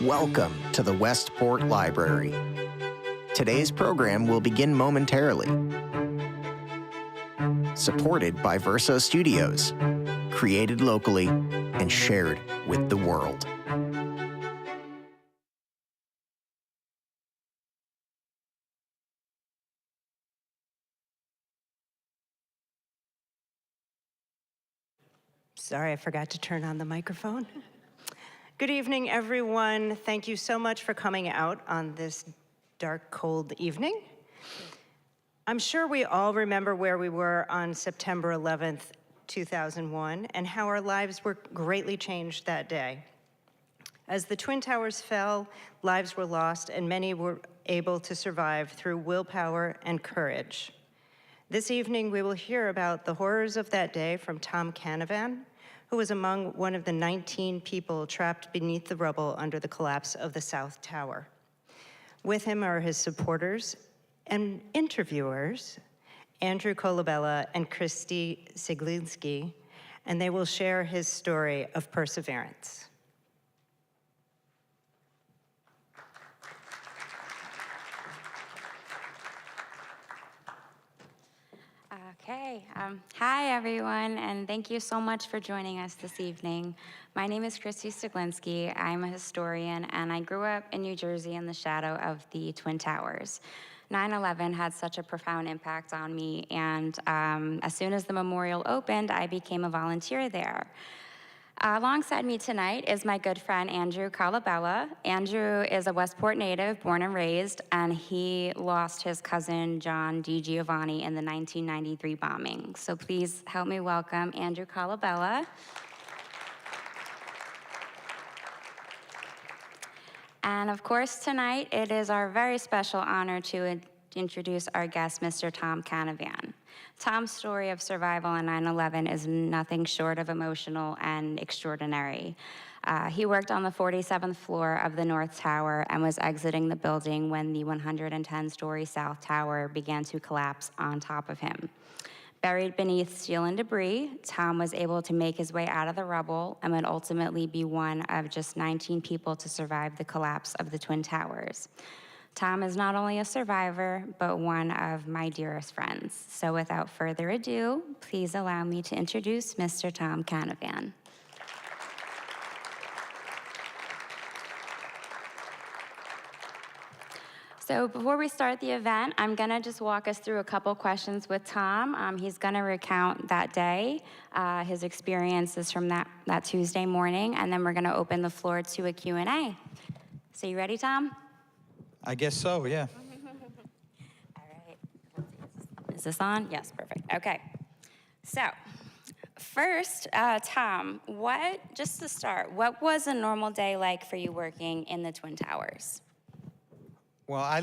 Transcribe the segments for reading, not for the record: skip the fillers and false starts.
Welcome to the Westport Library. Today's program will begin momentarily. Supported by Verso Studios, created locally and shared with the world. Sorry, I forgot to turn on the microphone. Good evening, everyone. Thank you so much for coming out on this dark, cold evening. I'm sure we all remember where we were on September 11th, 2001, and how our lives were greatly changed that day. As the Twin Towers fell, lives were lost, and many were able to survive through willpower and courage. This evening, we will hear about the horrors of that day from Tom Canavan, who was among one of the 19 people trapped beneath the rubble under the collapse of the South Tower. With him are his supporters and interviewers, Andrew Colabella and Christie Seyglinski, and they will share his story of perseverance. Okay, hi everyone, and thank you so much for joining us this evening. My name is Christie Seyglinski. I'm a historian, and I grew up in New Jersey in the shadow of the Twin Towers. 9/11 had such a profound impact on me, and as soon as the memorial opened, I became a volunteer there. Alongside me tonight is my good friend, Andrew Colabella. Andrew is a Westport native, born and raised, and he lost his cousin, John DiGiovanni, in the 1993 bombing. So please help me welcome Andrew Colabella. And of course, tonight, it is our very special honor to introduce our guest, Mr. Tom Canavan. Tom's story of survival on 9/11 is nothing short of emotional and extraordinary. He worked on the 47th floor of the North Tower and was exiting the building when the 110-story South Tower began to collapse on top of him. Buried beneath steel and debris, Tom was able to make his way out of the rubble and would ultimately be one of just 19 people to survive the collapse of the Twin Towers. Tom is not only a survivor, but one of my dearest friends. So without further ado, please allow me to introduce Mr. Tom Canavan. So before we start the event, I'm gonna just walk us through a couple questions with Tom. He's gonna recount that day, his experiences from that Tuesday morning, and then we're gonna open the floor to a Q&A. So you ready, Tom? I guess so, yeah. All right. Is this on? Yes, perfect. Okay. So, first, Tom, just to start, what was a normal day like for you working in the Twin Towers? Well, I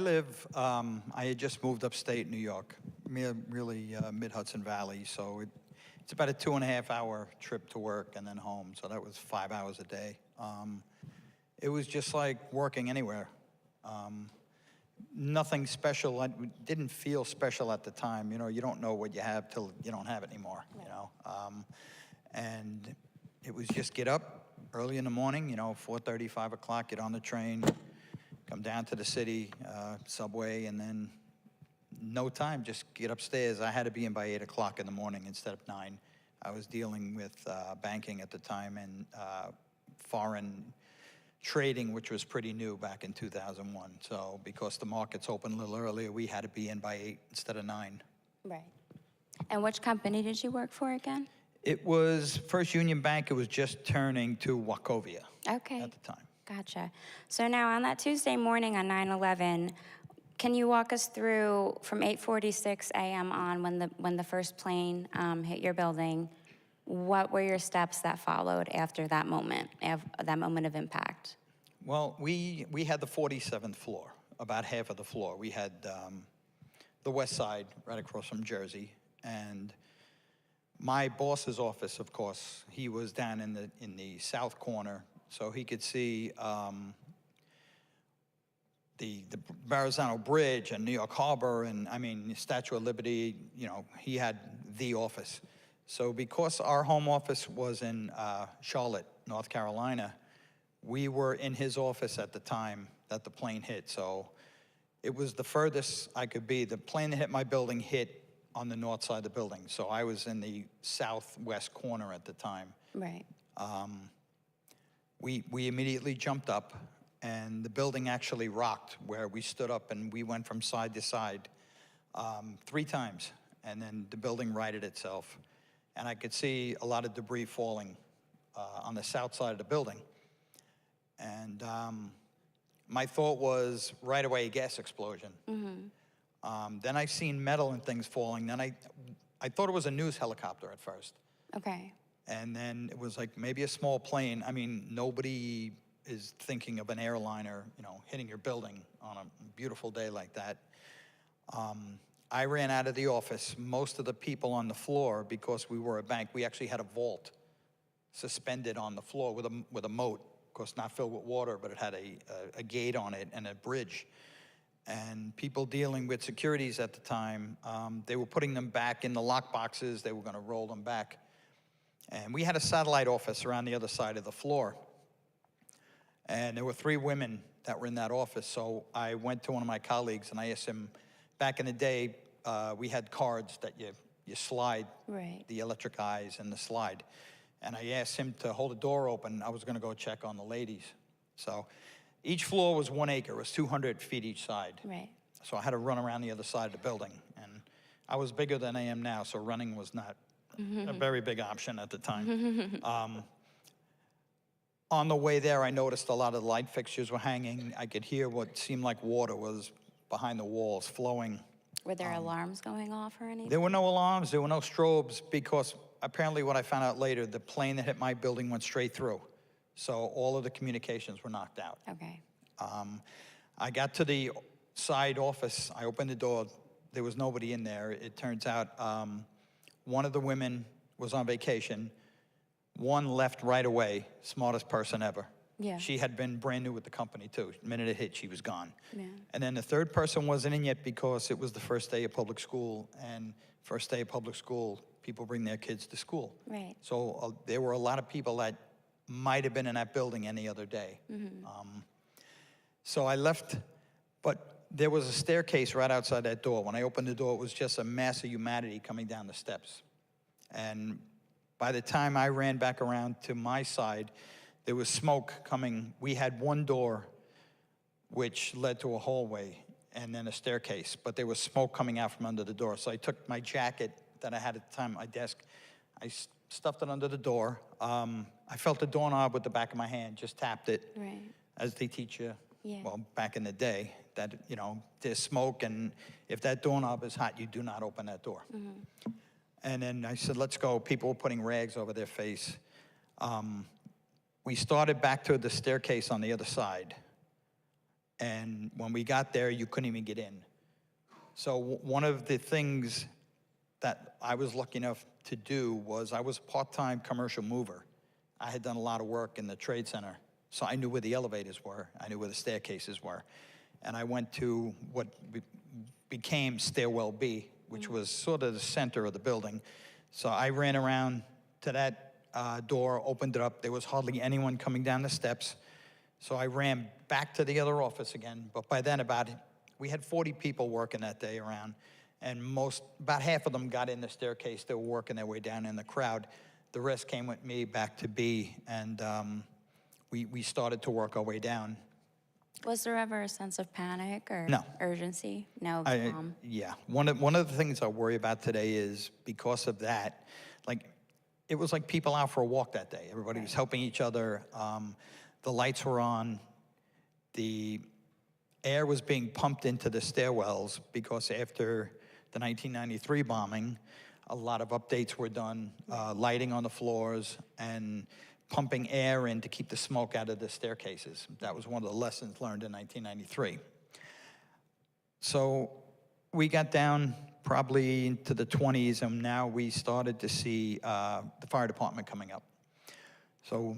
had just moved upstate New York, really mid-Hudson Valley, so it's about a 2.5-hour trip to work and then home, so that was 5 hours a day. It was just like working anywhere. Nothing special. It didn't feel special at the time. You know, you don't know what you have till you don't have it anymore, right. You know. And it was just get up early in the morning, 4:30, 5 o'clock, get on the train, come down to the city, subway, and then no time, just get upstairs. I had to be in by 8 o'clock in the morning instead of 9. I was dealing with banking at the time and foreign trading, which was pretty new back in 2001. So because the markets opened a little earlier, we had to be in by 8 instead of 9. Right. And which company did you work for again? It was First Union Bank. It was just turning to Wachovia Okay. at the time. Gotcha. So now on that Tuesday morning on 9/11, can you walk us through from 8:46 a.m. on when the first plane hit your building? What were your steps that followed after that moment of impact? Well, we had the 47th floor, about half of the floor. We had the west side right across from Jersey, and my boss's office, of course, he was down in the south corner, so he could see the Verrazano Bridge and New York Harbor, and I mean, Statue of Liberty. He had the office. So because our home office was in Charlotte, North Carolina, We were in his office at the time that the plane hit, so it was the furthest I could be. The plane that hit my building hit on the north side of the building, so I was in the southwest corner at the time. Right. We immediately jumped up, and the building actually rocked, where we stood up and we went from side to side 3 times, and then the building righted itself. And I could see a lot of debris falling on the south side of the building. And my thought was right away, gas explosion. Then I seen metal and things falling. Then I thought it was a news helicopter at first. Okay. And then it was like maybe a small plane. I mean, nobody is thinking of an airliner, you know, hitting your building on a beautiful day like that. I ran out of the office. Most of the people on the floor, because we were a bank, we actually had a vault suspended on the floor with a moat. Of course, not filled with water, but it had a gate on it and a bridge. And people dealing with securities at the time, they were putting them back in the lock boxes. They were going to roll them back. And we had a satellite office around the other side of the floor. And there were 3 women that were in that office. So I went to one of my colleagues and I asked him, back in the day, we had cards that you slide, Right. the electric eyes and the slide. And I asked him to hold the door open. I was going to go check on the ladies. So each floor was 1 acre. It was 200 feet each side. Right. So I had to run around the other side of the building. And I was bigger than I am now, so running was not a very big option at the time. On the way there, I noticed a lot of the light fixtures were hanging. I could hear what seemed like water was behind the walls flowing. Were there alarms going off or anything? There were no alarms, there were no strobes, because apparently what I found out later, the plane that hit my building went straight through. So all of the communications were knocked out. Okay. I got to the side office, I opened the door, there was nobody in there. It turns out one of the women was on vacation. One left right away, smartest person ever. Yeah. She had been brand new with the company too. The minute it hit, she was gone. Yeah. And then the third person wasn't in yet because it was the first day of public school, and first day of public school, people bring their kids to school. Right. So there were a lot of people that might have been in that building any other day. So I left, but there was a staircase right outside that door. When I opened the door, it was just a mass of humanity coming down the steps. And by the time I ran back around to my side, there was smoke coming. We had one door which led to a hallway and then a staircase, but there was smoke coming out from under the door. So I took my jacket that I had at the time, my desk, I stuffed it under the door. I felt the doorknob with the back of my hand, just tapped it. Right. As they teach you, Yeah. well, back in the day, that, you know, there's smoke, and if that doorknob is hot, you do not open that door. And then I said, let's go. People were putting rags over their face. We started back to the staircase on the other side. And when we got there, you couldn't even get in. So one of the things that I was lucky enough to do was I was a part-time commercial mover. I had done a lot of work in the trade center. So I knew where the elevators were. I knew where the staircases were. And I went to what became Stairwell B, which was sort of the center of the building. So I ran around to that door, opened it up. There was hardly anyone coming down the steps. So I ran back to the other office again. But by then, we had 40 people working that day around. And about half of them got in the staircase. They were working their way down in the crowd. The rest came with me back to B, and we started to work our way down. Was there ever a sense of panic or No. urgency? No. Yeah. One of the things I worry about today is because of that, like, it was like people out for a walk that day. Everybody was helping each other. The lights were on. The air was being pumped into the stairwells because after the 1993 bombing, a lot of updates were done, lighting on the floors and pumping air in to keep the smoke out of the staircases. That was one of the lessons learned in 1993. So we got down probably into the 20s, and now we started to see the fire department coming up. So,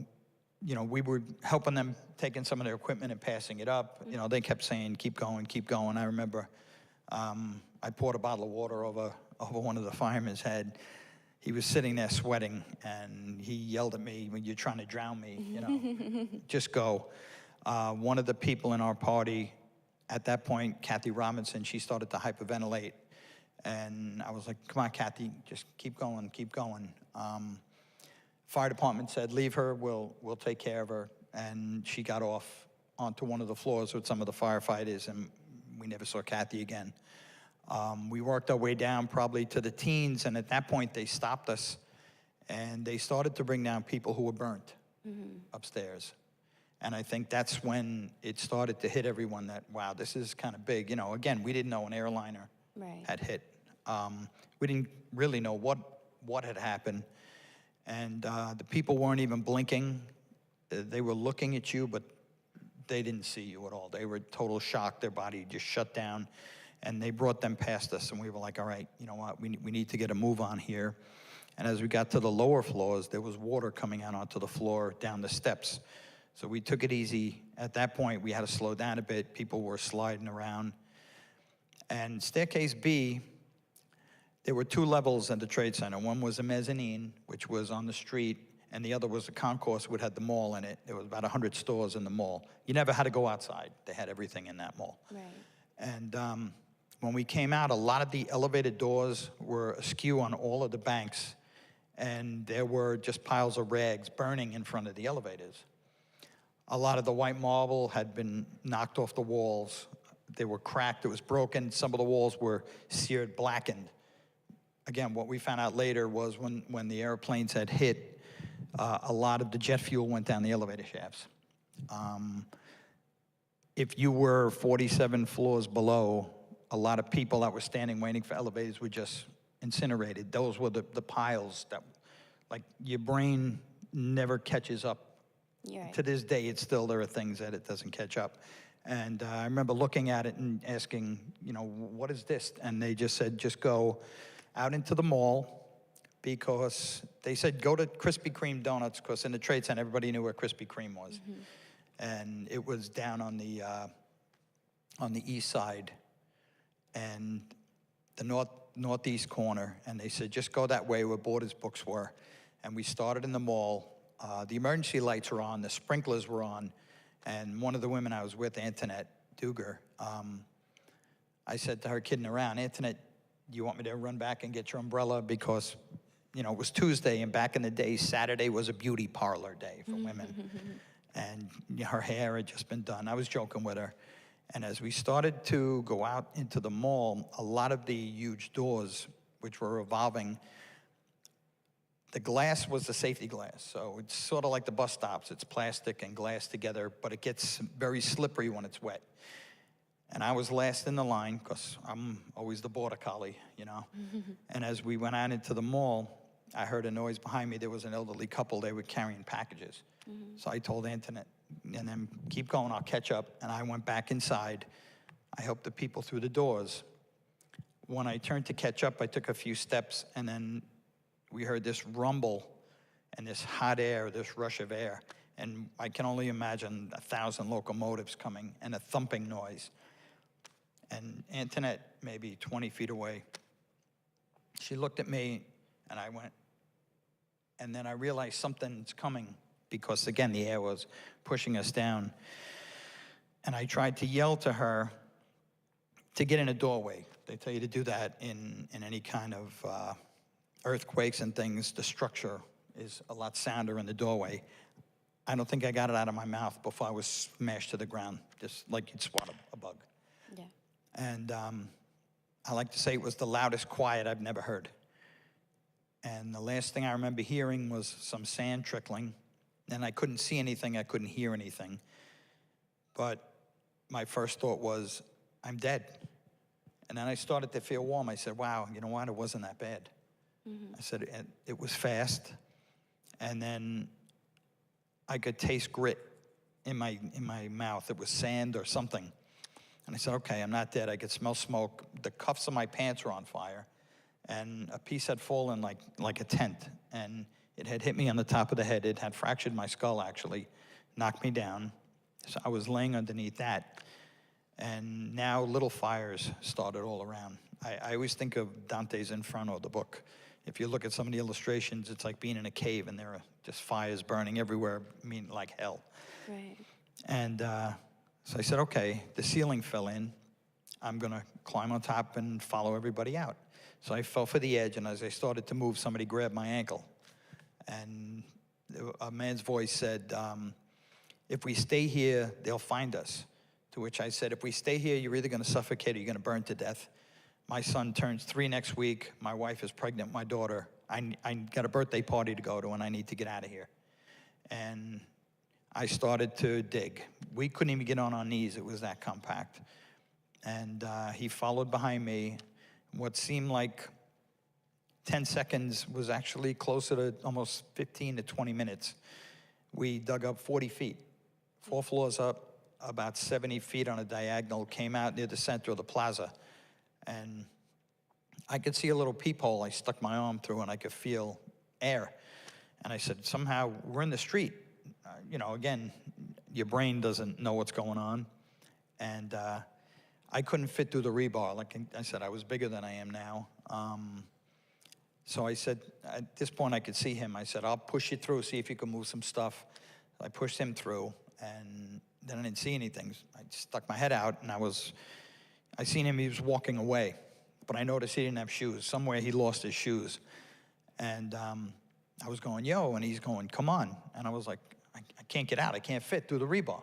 you know, we were helping them, taking some of their equipment and passing it up. You know, they kept saying, keep going, keep going. I remember I poured a bottle of water over one of the firemen's head. he was sitting there sweating, and he yelled at me, "When you're trying to drown me, you know, just go." One of the people in our party, at that point, Kathy Robinson, she started to hyperventilate. And I was like, "Come on, Kathy, just keep going, keep going." Fire department said, "Leave her, we'll take care of her." And she got off onto one of the floors with some of the firefighters, and we never saw Kathy again. We worked our way down probably to the teens, and at that point, they stopped us, and they started to bring down people who were burnt upstairs. And I think that's when it started to hit everyone that, wow, this is kind of big. You know, again, we didn't know an airliner had hit. We didn't really know what had happened. And the people weren't even blinking. They were looking at you, but they didn't see you at all. They were total shock. Their body just shut down. And they brought them past us, and we were like, all right, you know what, we need to get a move on here. And as we got to the lower floors, there was water coming out onto the floor down the steps. So we took it easy. At that point, we had to slow down a bit. People were sliding around. And staircase B, there were 2 levels at the Trade Center. One was a mezzanine, which was on the street, and the other was a concourse which had the mall in it. There was about 100 stores in the mall. You never had to go outside. They had everything in that mall. Right. And when we came out, a lot of the elevator doors were askew on all of the banks, and there were just piles of rags burning in front of the elevators. A lot of the white marble had been knocked off the walls. They were cracked, it was broken. Some of the walls were seared, blackened. Again, what we found out later was when the airplanes had hit, a lot of the jet fuel went down the elevator shafts. If you were 47 floors below, a lot of people that were standing waiting for elevators were just incinerated. Those were the piles that, like, your brain never catches up. Right. To this day, there are things that it doesn't catch up. And I remember looking at it and asking, you know, what is this? And they just said, just go out into the mall, because they said, go to Krispy Kreme donuts, because in the Trade Center, everybody knew where Krispy Kreme was. And it was down on the east side and the northeast corner. And they said, just go that way where Borders books were. And we started in the mall. The emergency lights were on, the sprinklers were on, and one of the women I was with, Antoinette Duger, I said to her, kidding around, "Antoinette, do you want me to run back and get your umbrella?" Because, you know, it was Tuesday, and back in the day, Saturday was a beauty parlor day for women. And you know, her hair had just been done. I was joking with her. And as we started to go out into the mall, a lot of the huge doors, which were revolving, the glass was the safety glass. So it's sort of like the bus stops. It's plastic and glass together, but it gets very slippery when it's wet. And I was last in the line, because I'm always the border collie, you know. And as we went out into the mall, I heard a noise behind me. There was an elderly couple. They were carrying packages. So I told Antoinette, and then keep going, I'll catch up. And I went back inside. I helped the people through the doors. When I turned to catch up, I took a few steps, and then we heard this rumble and this hot air, this rush of air. And I can only imagine 1,000 locomotives coming and a thumping noise. And Antoinette, maybe 20 feet away, she looked at me, and I went, and then I realized something's coming, because, again, the air was pushing us down. And I tried to yell to her to get in a doorway. They tell you to do that in any kind of earthquakes and things. The structure is a lot sounder in the doorway. I don't think I got it out of my mouth before I was smashed to the ground, just like you'd swat a bug. Yeah. And I like to say it was the loudest quiet I've never heard. And the last thing I remember hearing was some sand trickling. And I couldn't see anything, I couldn't hear anything. But my first thought was, I'm dead. And then I started to feel warm. I said, wow, you know what, it wasn't that bad. I said, it was fast. And then I could taste grit in my mouth. It was sand or something. And I said, okay, I'm not dead. I could smell smoke. The cuffs of my pants were on fire. And a piece had fallen like a tent. And it had hit me on the top of the head. It had fractured my skull, actually, knocked me down. So I was laying underneath that. And now little fires started all around. I always think of Dante's Inferno, the book. if you look at some of the illustrations, it's like being in a cave and there are just fires burning everywhere, I mean, like hell. Right. And so I said, okay, the ceiling fell in. I'm going to climb on top and follow everybody out. So I fell for the edge, and as I started to move, somebody grabbed my ankle. And a man's voice said, if we stay here, they'll find us. To which I said, if we stay here, you're either going to suffocate or you're going to burn to death. My son turns 3 next week. My wife is pregnant, my daughter. I got a birthday party to go to, and I need to get out of here. And I started to dig. We couldn't even get on our knees. It was that compact. And he followed behind me. What seemed like 10 seconds was actually closer to almost 15 to 20 minutes. We dug up 40 feet, 4 floors up, about 70 feet on a diagonal, came out near the center of the plaza. And I could see a little peephole. I stuck my arm through and I could feel air. And I said, somehow we're in the street. Again, your brain doesn't know what's going on. And I couldn't fit through the rebar. Like I said, I was bigger than I am now. So I said, at this point I could see him. I said, I'll push you through, see if you can move some stuff. I pushed him through, and then I didn't see anything. I stuck my head out, and I seen him, he was walking away. But I noticed he didn't have shoes. Somewhere he lost his shoes. And I was going, yo, and he's going, come on. And I was like, I can't get out. I can't fit through the rebar.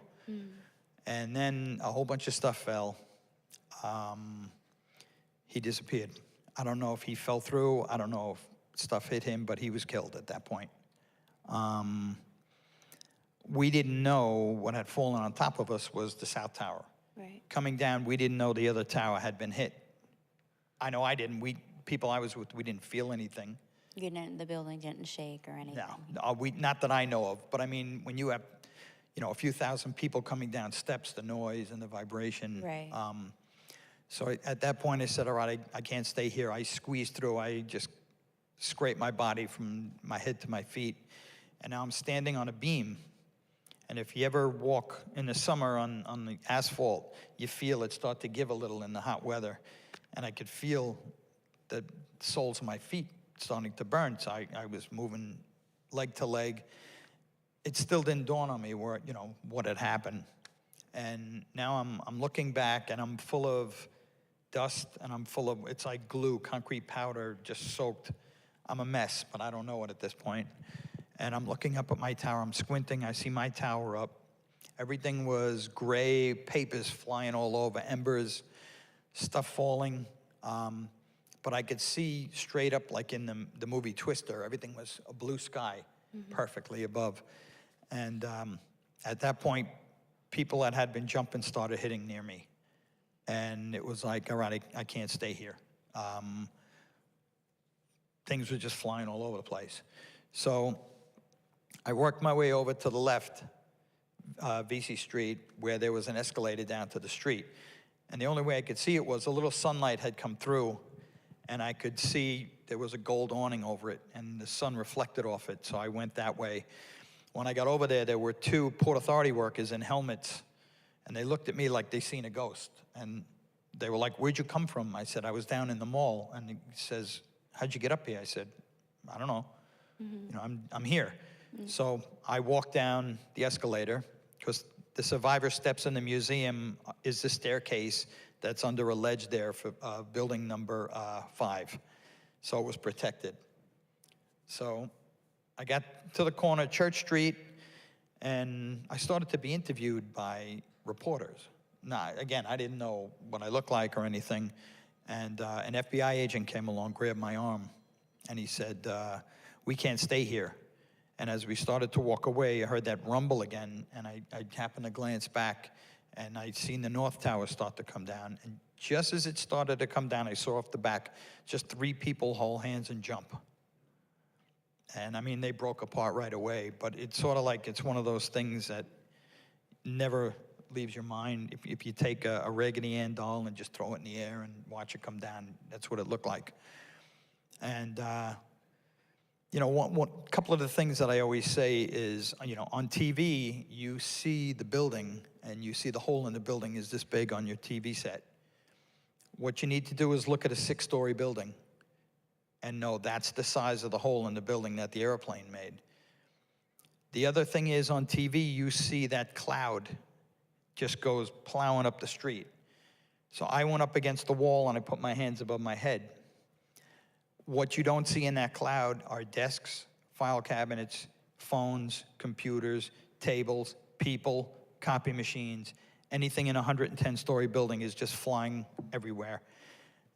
And then a whole bunch of stuff fell. He disappeared. I don't know if he fell through. I don't know if stuff hit him, but he was killed at that point. We didn't know what had fallen on top of us was the South Tower. Right. Coming down, we didn't know the other tower had been hit. I know I didn't. People I was with, we didn't feel anything. The building didn't shake or anything? No, not that I know of. But I mean, when you have, a few thousand people coming down steps, the noise and the vibration. Right. So at that point, I said, all right, I can't stay here. I squeezed through. I just scraped my body from my head to my feet. And now I'm standing on a beam. And if you ever walk in the summer on the asphalt, you feel it start to give a little in the hot weather. And I could feel the soles of my feet starting to burn. So I was moving leg to leg. It still didn't dawn on me what had happened. And now I'm looking back, and I'm full of dust, and it's like glue, concrete powder, just soaked. I'm a mess, but I don't know it at this point. And I'm looking up at my tower. I'm squinting. I see my tower up. Everything was gray, papers flying all over, embers, stuff falling. But I could see straight up, like in the movie Twister. Everything was a blue sky, perfectly above. And at that point, people that had been jumping started hitting near me. And it was like, all right, I can't stay here. Things were just flying all over the place. So I worked my way over to the left, VC Street, where there was an escalator down to the street. And the only way I could see it was a little sunlight had come through, and I could see there was a gold awning over it, and the sun reflected off it, so I went that way. When I got over there were 2 Port Authority workers in helmets, and they looked at me like they seen a ghost. And they were like, where'd you come from? I said, I was down in the mall. And he says, how'd you get up here? I said, I don't know. I'm here. So I walked down the escalator, because the survivor steps in the museum is the staircase that's under a ledge there for building number 5. So it was protected. So I got to the corner of Church Street, and I started to be interviewed by reporters. Now, again, I didn't know what I looked like or anything. And an FBI agent came along, grabbed my arm, and he said, we can't stay here. And as we started to walk away, I heard that rumble again, and I happened to glance back, and I'd seen the North Tower start to come down. And just as it started to come down, I saw off the back just 3 people hold hands and jump. And I mean, they broke apart right away, but it's sort of like it's one of those things that never leaves your mind. If you take a Raggedy Ann doll and just throw it in the air and watch it come down, that's what it looked like. And one couple of the things that I always say is, on TV, you see the building, and you see the hole in the building is this big on your TV set. What you need to do is look at a 6-story building and know that's the size of the hole in the building that the airplane made. The other thing is, on TV, you see that cloud just goes plowing up the street. So I went up against the wall and I put my hands above my head. What you don't see in that cloud are desks, file cabinets, phones, computers, tables, people, copy machines. Anything in a 110-story building is just flying everywhere.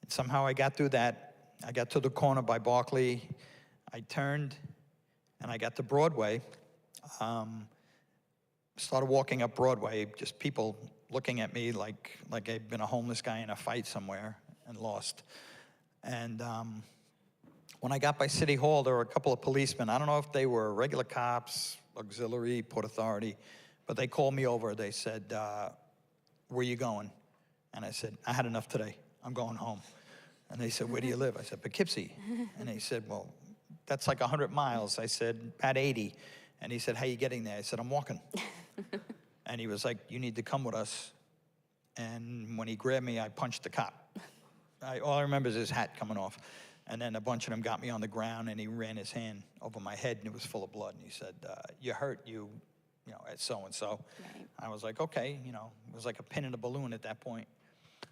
And somehow I got through that. I got to the corner by Barclay. I turned, and I got to Broadway. Started walking up Broadway, just people looking at me like I'd been a homeless guy in a fight somewhere and lost. And when I got by City Hall, there were a couple of policemen. I don't know if they were regular cops, auxiliary, Port Authority, but they called me over. They said, where you going? And I said, I had enough today. I'm going home. And they said, where do you live? I said, Poughkeepsie. And they said, well, that's like 100 miles. I said, about 80. And he said, how you getting there? I said, I'm walking. And he was like, you need to come with us. And when he grabbed me, I punched the cop. All I remember is his hat coming off. And then a bunch of them got me on the ground, and he ran his hand over my head, and it was full of blood. And he said, you hurt, you know, at so-and-so. Right. I was like, okay, you know, it was like a pin in a balloon at that point.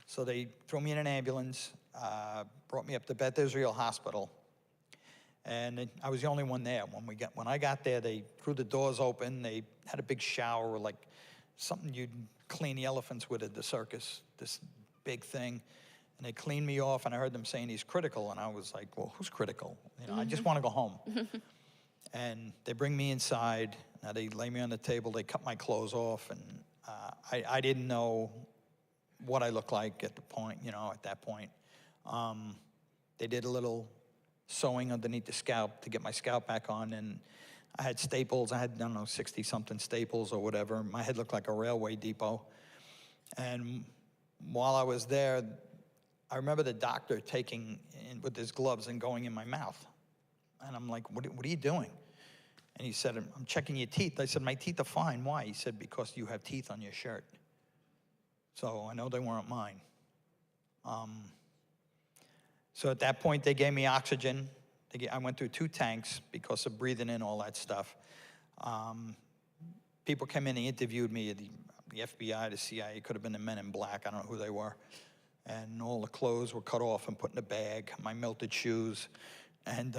So they threw me in an ambulance, brought me up to Beth Israel Hospital. And I was the only one there. When I got there, they threw the doors open. They had a big shower, like something you'd clean the elephants with at the circus, this big thing. And they cleaned me off, and I heard them saying he's critical. And I was like, well, who's critical? You know, I just want to go home. And they bring me inside. Now they lay me on the table. They cut my clothes off. And I didn't know what I looked like at the point, you know, at that point. They did a little sewing underneath the scalp to get my scalp back on, and I had staples. I had, I don't know, 60-something staples or whatever. My head looked like a railway depot. And while I was there, I remember the doctor taking in with his gloves and going in my mouth. And I'm like, what are you doing? And he said, I'm checking your teeth. I said, my teeth are fine. Why? He said, because you have teeth on your shirt. So I know they weren't mine. So at that point, they gave me oxygen. I went through 2 tanks because of breathing in all that stuff. People came in and interviewed me, the FBI, the CIA, could have been the Men in Black. I don't know who they were. And all the clothes were cut off and put in a bag, my melted shoes. And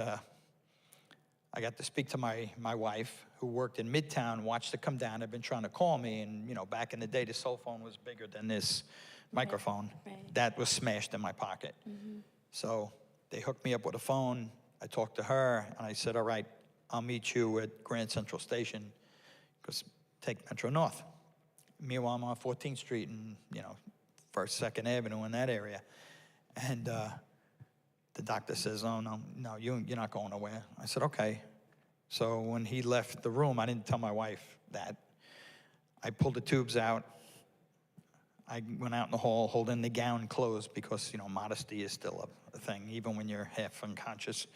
I got to speak to my wife, who worked in Midtown, watched it come down. Had been trying to call me. And, you know, back in the day, the cell phone was bigger than this microphone. Right. That was smashed in my pocket. Mm-hmm. So they hooked me up with a phone. I talked to her, and I said, all right, I'll meet you at Grand Central Station, because take Metro North. Meanwhile, I'm on 14th Street and, you know, 1st, 2nd Avenue in that area. And the doctor says, oh, no, you're not going nowhere. I said, okay. So when he left the room, I didn't tell my wife that. I pulled the tubes out. I went out in the hall holding the gown closed because, you know, modesty is still a thing, even when you're half unconscious.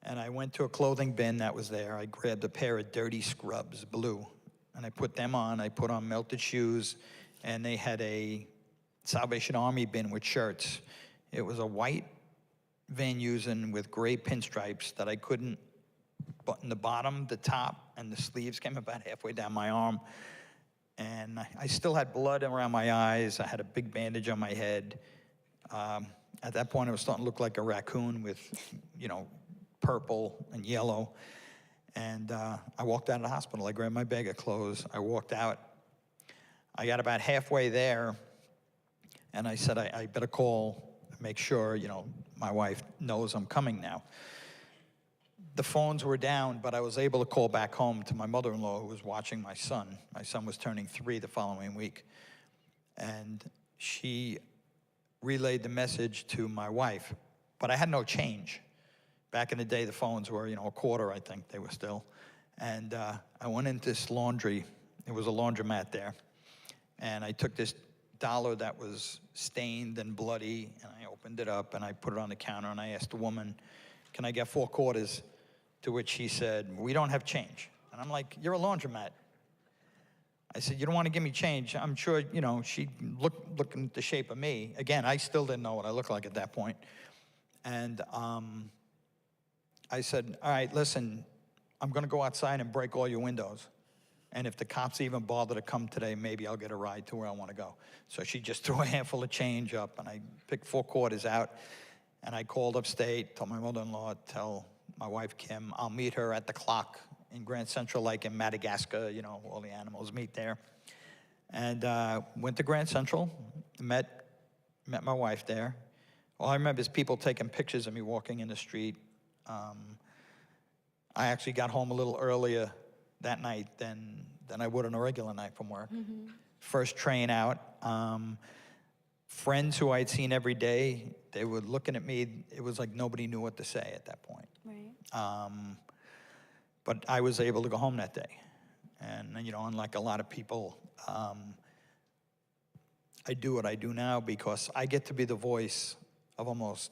And I went to a clothing bin that was there. I grabbed a pair of dirty scrubs, blue, and I put them on. I put on melted shoes, and they had a Salvation Army bin with shirts. It was a white Van Heusen with gray pinstripes that I couldn't button the bottom, the top, and the sleeves came about halfway down my arm. And I still had blood around my eyes. I had a big bandage on my head. At that point, I was starting to look like a raccoon with, you know, purple and yellow. And I walked out of the hospital. I grabbed my bag of clothes. I walked out. I got about halfway there, and I said, I better call and make sure, you know, my wife knows I'm coming now. The phones were down, but I was able to call back home to my mother-in-law, who was watching my son. My son was turning 3 the following week. And she relayed the message to my wife, but I had no change. Back in the day, the phones were, you know, a quarter, I think they were still. And I went into this laundry. It was a laundromat there. And I took this dollar that was stained and bloody, and I opened it up, and I put it on the counter, and I asked the woman, can I get 4 quarters? To which she said, we don't have change. And I'm like, you're a laundromat. I said, you don't want to give me change? I'm sure, you know, she looking at the shape of me. Again, I still didn't know what I looked like at that point. And I said, all right, listen, I'm going to go outside and break all your windows. And if the cops even bother to come today, maybe I'll get a ride to where I want to go. So she just threw a handful of change up, and I picked 4 quarters out. And I called upstate, told my mother-in-law, tell my wife, Kim, I'll meet her at the clock in Grand Central, like in Madagascar, you know, all the animals meet there. And went to Grand Central, met my wife there. All I remember is people taking pictures of me walking in the street. I actually got home a little earlier that night than I would on a regular night from work. Mm-hmm. First train out. Friends who I'd seen every day, they were looking at me. It was like nobody knew what to say at that point. Right. But I was able to go home that day. And, you know, unlike a lot of people, I do what I do now because I get to be the voice of almost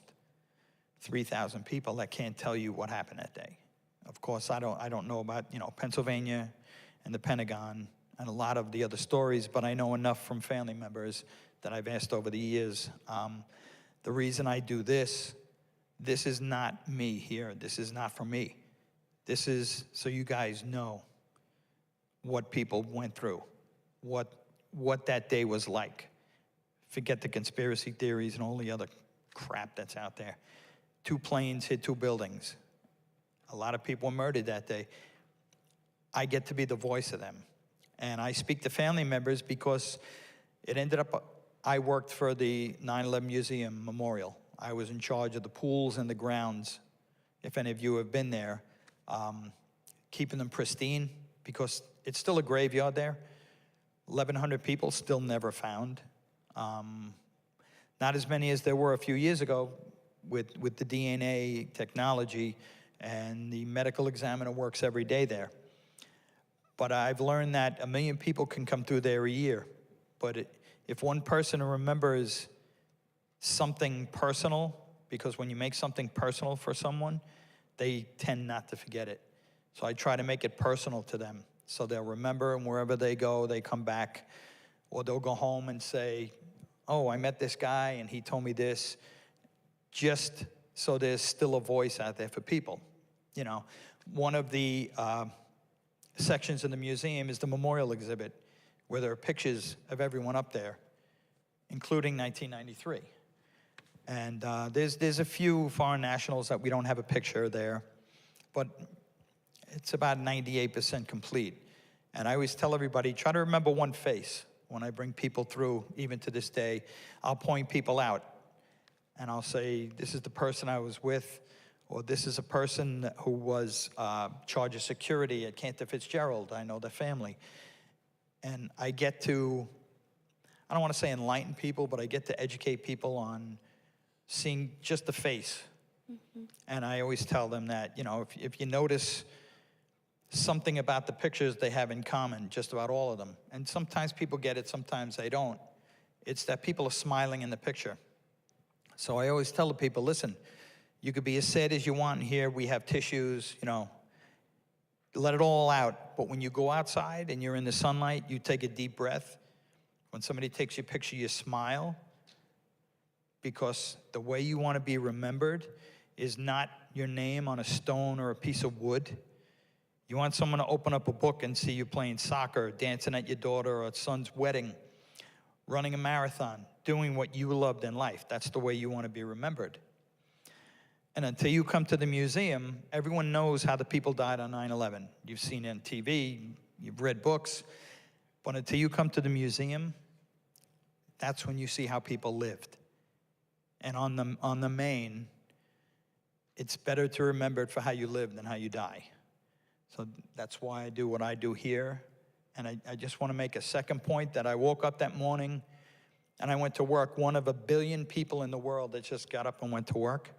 3,000 people that can't tell you what happened that day. Of course, I don't know about, you know, Pennsylvania and the Pentagon and a lot of the other stories, but I know enough from family members that I've asked over the years. The reason I do this is not me here. This is not for me. This is so you guys know what people went through, what that day was like. Forget the conspiracy theories and all the other crap that's out there. 2 planes hit 2 buildings. A lot of people were murdered that day. I get to be the voice of them. And I speak to family members because it ended up, I worked for the 9/11 Museum Memorial. I was in charge of the pools and the grounds, if any of you have been there, keeping them pristine because it's still a graveyard there. 1,100 people still never found. Not as many as there were a few years ago with the DNA technology, and the medical examiner works every day there. But I've learned that 1 million people can come through there a year. But if one person remembers something personal, because when you make something personal for someone, they tend not to forget it. So I try to make it personal to them. So they'll remember, and wherever they go, they come back. Or they'll go home and say, oh, I met this guy, and he told me this. Just so there's still a voice out there for people. You know, one of the sections in the museum is the memorial exhibit, where there are pictures of everyone up there, including 1993. And there's a few foreign nationals that we don't have a picture there, but it's about 98% complete. And I always tell everybody, try to remember one face. When I bring people through, even to this day, I'll point people out. And I'll say, this is the person I was with, or this is a person who was charge of security at Cantor Fitzgerald. I know the family. And I get to, I don't want to say enlighten people, but I get to educate people on seeing just the face. Mm-hmm. And I always tell them that, you know, if you notice something about the pictures they have in common, just about all of them. And sometimes people get it, sometimes they don't. It's that people are smiling in the picture. So I always tell the people, listen, you could be as sad as you want here. We have tissues, you know, let it all out. But when you go outside and you're in the sunlight, you take a deep breath. When somebody takes your picture, you smile. Because the way you want to be remembered is not your name on a stone or a piece of wood. You want someone to open up a book and see you playing soccer, dancing at your daughter or son's wedding, running a marathon, doing what you loved in life. That's the way you want to be remembered. And until you come to the museum, everyone knows how the people died on 9/11. You've seen it on TV, you've read books, but until you come to the museum, that's when you see how people lived. And on the main, it's better to remember it for how you live than how you die. So that's why I do what I do here. And I just want to make a second point that I woke up that morning and I went to work, one of 1 billion people in the world that just got up and went to work.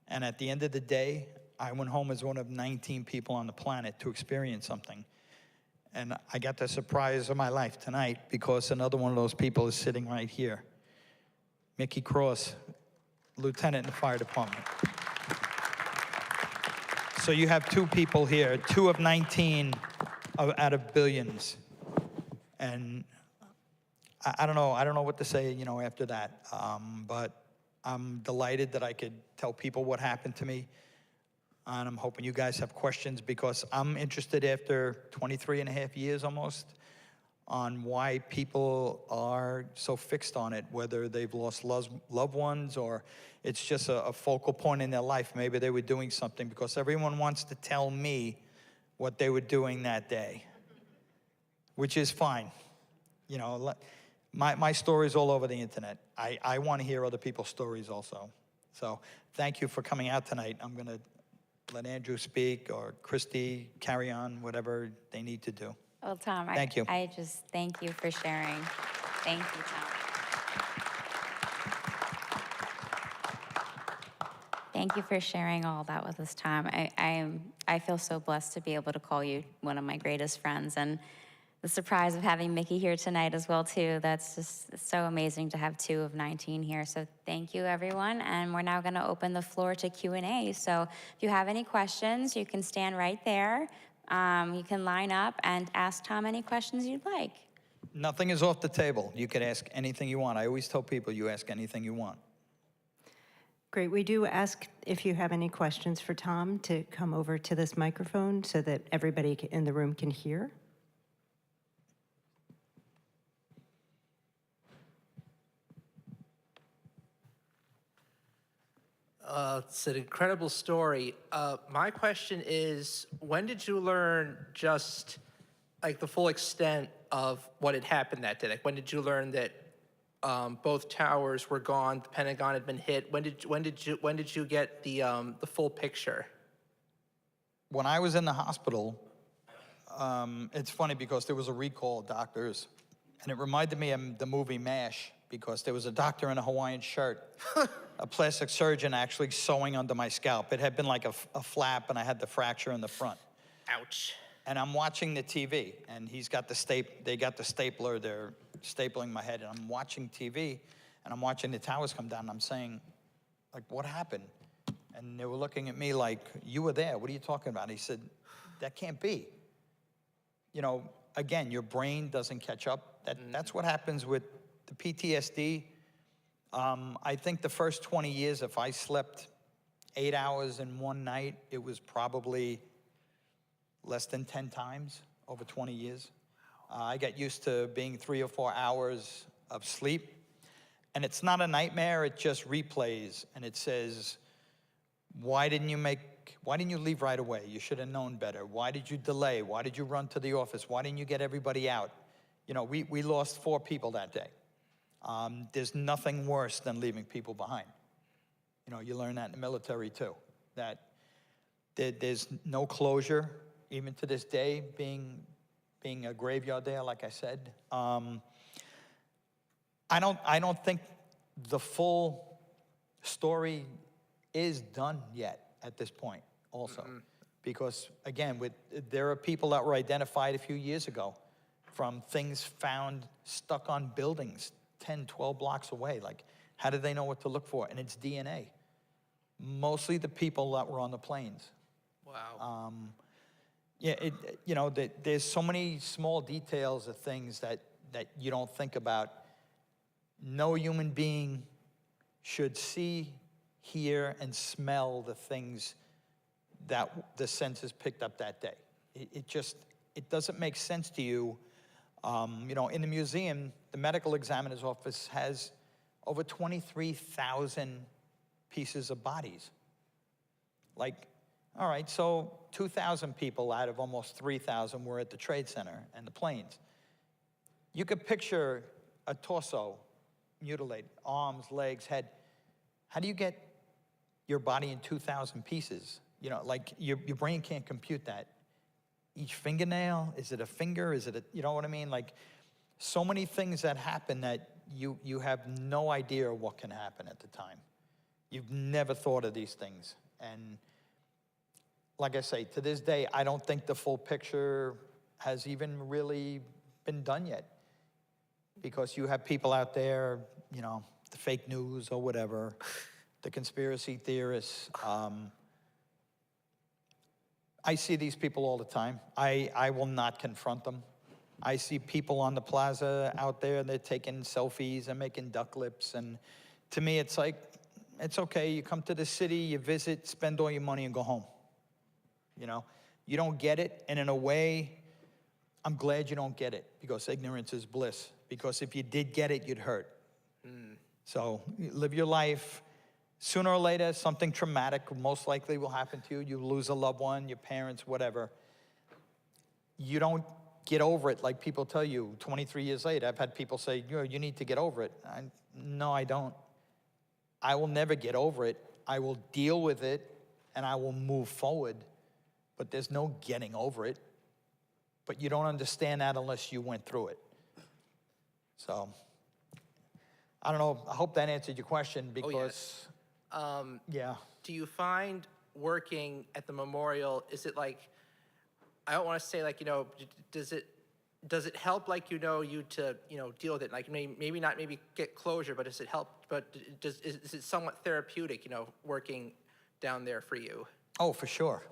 And at the end of the day, I went home as one of 19 people on the planet to experience something. And I got the surprise of my life tonight because another one of those people is sitting right here. Mickey Cross, lieutenant in the fire department. So you have 2 people here, 2 of 19 out of billions. And I don't know what to say, you know, after that. But I'm delighted that I could tell people what happened to me. And I'm hoping you guys have questions, because I'm interested after 23 and a half years almost on why people are so fixed on it, whether they've lost loved ones or it's just a focal point in their life. Maybe they were doing something, because everyone wants to tell me what they were doing that day, which is fine. You know, my story's all over the internet. I want to hear other people's stories also. So thank you for coming out tonight. I'm going to let Andrew speak, or Christie carry on whatever they need to do. Well, Tom, Thank you. I just thank you for sharing. Thank you, Tom. Thank you for sharing all that with us, Tom. I feel so blessed to be able to call you one of my greatest friends, and the surprise of having Mickey here tonight as well, too. That's just so amazing to have 2 of 19 here. So thank you, everyone. And we're now going to open the floor to Q&A. So if you have any questions, you can stand right there. You can line up and ask Tom any questions you'd like. Nothing is off the table. You can ask anything you want. I always tell people you ask anything you want. Great. We do ask if you have any questions for Tom to come over to this microphone so that everybody in the room can hear. It's an incredible story. My question is, when did you learn just like the full extent of what had happened that day? Like, when did you learn that both towers were gone, the Pentagon had been hit? When did you get the full picture? When I was in the hospital, it's funny because there was a recall of doctors, and it reminded me of the movie MASH, because there was a doctor in a Hawaiian shirt, a plastic surgeon actually sewing under my scalp. It had been like a flap, and I had the fracture in the front. Ouch. And I'm watching the TV, and they got the stapler, they're stapling my head, and I'm watching TV, and I'm watching the towers come down, and I'm saying, like, what happened? And they were looking at me like, you were there, what are you talking about? And he said, that can't be. You know, again, your brain doesn't catch up. That's what happens with the PTSD. I think the first 20 years, if I slept 8 hours in one night, it was probably less than 10 times over 20 years. I got used to being 3 or 4 hours of sleep. And it's not a nightmare, it just replays. And it says, why didn't you leave right away? You should have known better. Why did you delay? Why did you run to the office? Why didn't you get everybody out? You know, we lost 4 people that day. There's nothing worse than leaving people behind. You know, you learn that in the military too, that there's no closure, even to this day, being a graveyard there, like I said. I don't think the full story is done yet at this point also. Because again, there are people that were identified a few years ago from things found stuck on buildings 10, 12 blocks away. Like, how did they know what to look for? And it's DNA. Mostly the people that were on the planes. Wow. Yeah, you know, there's so many small details of things that you don't think about. No human being should see, hear, and smell the things that the senses picked up that day. It doesn't make sense to you. You know, in the museum, the medical examiner's office has over 23,000 pieces of bodies. Like, all right, so 2,000 people out of almost 3,000 were at the Trade Center and the planes. You could picture a torso mutilated, arms, legs, head. How do you get your body in 2,000 pieces? You know, like your brain can't compute that. Each fingernail, is it a finger? Is it you know what I mean? Like, so many things that happen that you have no idea what can happen at the time. You've never thought of these things. And like I say, to this day, I don't think the full picture has even really been done yet. Because you have people out there, you know, the fake news or whatever, the conspiracy theorists. I see these people all the time. I will not confront them. I see people on the plaza out there, they're taking selfies and making duck lips. And to me, it's like, it's okay. You come to the city, you visit, spend all your money and go home. You know, you don't get it. And in a way, I'm glad you don't get it, because ignorance is bliss. Because if you did get it, you'd hurt. So you live your life. Sooner or later, something traumatic most likely will happen to you. You lose a loved one, your parents, whatever. You don't get over it like people tell you 23 years later. I've had people say, you need to get over it. No, I don't. I will never get over it. I will deal with it, and I will move forward. But there's no getting over it. But you don't understand that unless you went through it. So, I don't know. I hope that answered your question, because, yeah. Do you find working at the memorial, is it like, I don't want to say like, you know, does it help, like, you to, deal with it? Like, maybe not get closure, but does it help? But is it somewhat therapeutic, working down there for you? Oh, for sure.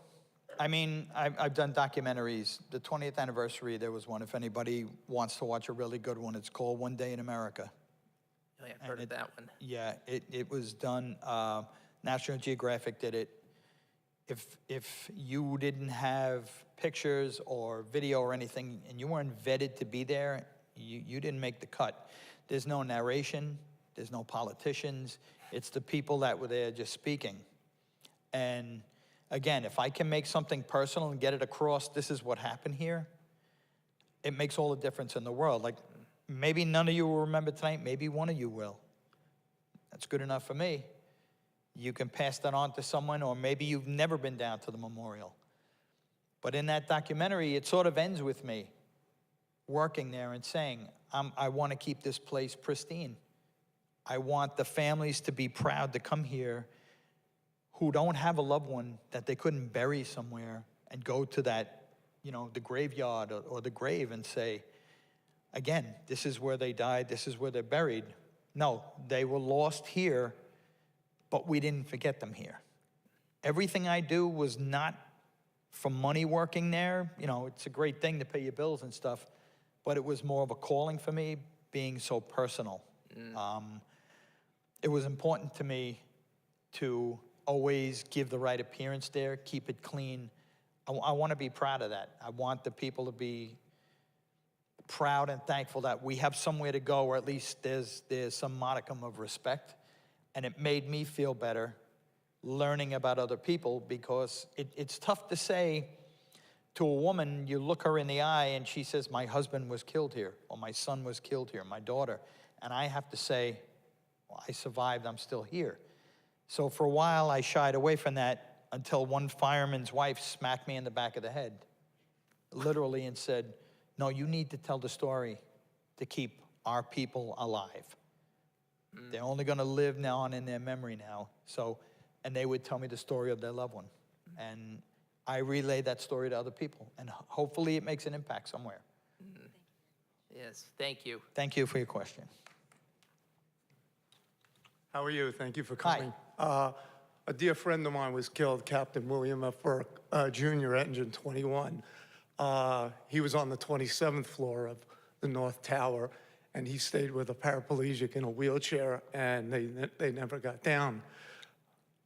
I mean, I've done documentaries. The 20th anniversary, there was one. If anybody wants to watch a really good one, it's called One Day in America. Oh, yeah, I've heard of that one. Yeah, it was done, National Geographic did it. If you didn't have pictures or video or anything, and you weren't vetted to be there, you didn't make the cut. There's no narration, there's no politicians. It's the people that were there just speaking. And again, if I can make something personal and get it across, this is what happened here, it makes all the difference in the world. Like, maybe none of you will remember tonight, maybe one of you will. That's good enough for me. You can pass that on to someone, or maybe you've never been down to the memorial. But in that documentary, it sort of ends with me working there and saying, I want to keep this place pristine. I want the families to be proud to come here who don't have a loved one that they couldn't bury somewhere, and go to that, the graveyard or the grave and say, again, this is where they died, this is where they're buried. No, they were lost here, but we didn't forget them here. Everything I do was not for money working there. It's a great thing to pay your bills and stuff, but it was more of a calling for me, being so personal. It was important to me to always give the right appearance there, keep it clean. I want to be proud of that. I want the people to be proud and thankful that we have somewhere to go, or at least there's some modicum of respect. And it made me feel better learning about other people, because it's tough to say to a woman, you look her in the eye and she says, my husband was killed here, or my son was killed here, my daughter. And I have to say, well, I survived, I'm still here. So for a while, I shied away from that, until one fireman's wife smacked me in the back of the head, literally, and said, no, you need to tell the story to keep our people alive. They're only going to live now on in their memory now. So, and they would tell me the story of their loved one. And I relay that story to other people. And hopefully it makes an impact somewhere. Yes, thank you. Thank you for your question. How are you? Thank you for coming. A dear friend of mine was killed, Captain William F. Burke, Jr., Engine 21. He was on the 27th floor of the North Tower, and he stayed with a paraplegic in a wheelchair, and they never got down.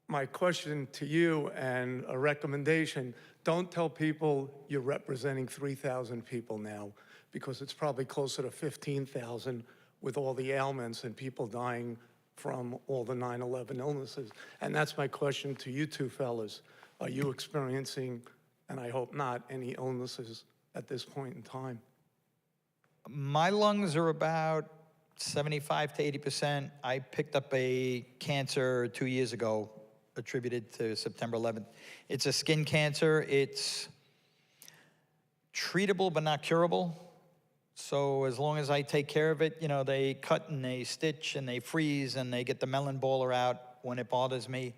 My question to you, and a recommendation, don't tell people you're representing 3,000 people now, because it's probably closer to 15,000 with all the ailments and people dying from all the 9/11 illnesses. And that's my question to you two fellas. Are you experiencing, and I hope not, any illnesses at this point in time? My lungs are about 75 to 80%. I picked up a cancer 2 years ago, attributed to September 11th. It's a skin cancer. It's treatable but not curable. So as long as I take care of it, they cut and they stitch and they freeze and they get the melon baller out when it bothers me.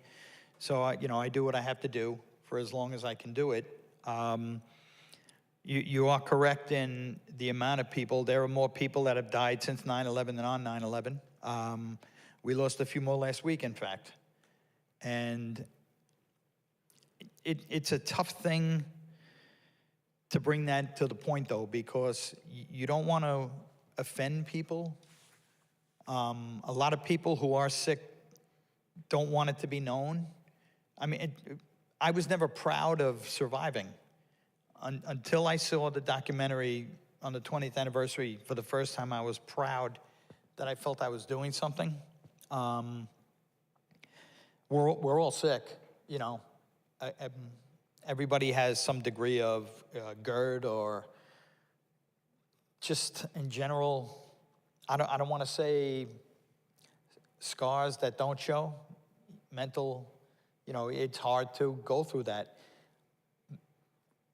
So, I do what I have to do for as long as I can do it. You are correct in the amount of people. There are more people that have died since 9/11 than on 9/11. We lost a few more last week, in fact. And it's a tough thing to bring that to the point, though, because you don't want to offend people. A lot of people who are sick don't want it to be known. I mean, I was never proud of surviving until I saw the documentary on the 20th anniversary. For the first time, I was proud that I felt I was doing something. We're all sick, you know. Everybody has some degree of GERD or just in general, I don't want to say scars that don't show, mental, you know, it's hard to go through that.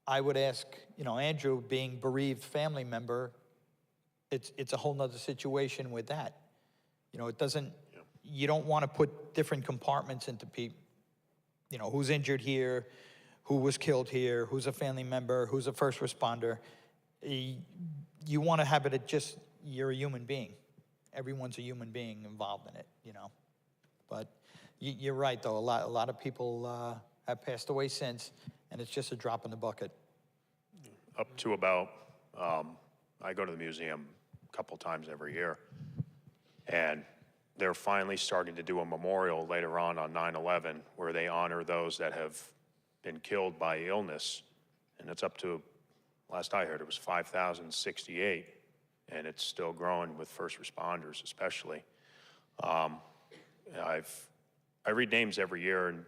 I would ask, you know, Andrew, being bereaved family member, it's a whole nother situation with that. You know, it doesn't, you don't want to put different compartments into people, you know, who's injured here, who was killed here, who's a family member, who's a first responder. You want to have it just, you're a human being. Everyone's a human being involved in it, you know. But you're right, though. A lot of people have passed away since, and it's just a drop in the bucket. Up to about, I go to the museum a couple times every year, and they're finally starting to do a memorial later on 9/11 where they honor those that have been killed by illness. And it's up to, last I heard, it was 5,068, and it's still growing with first responders especially. I read names every year, and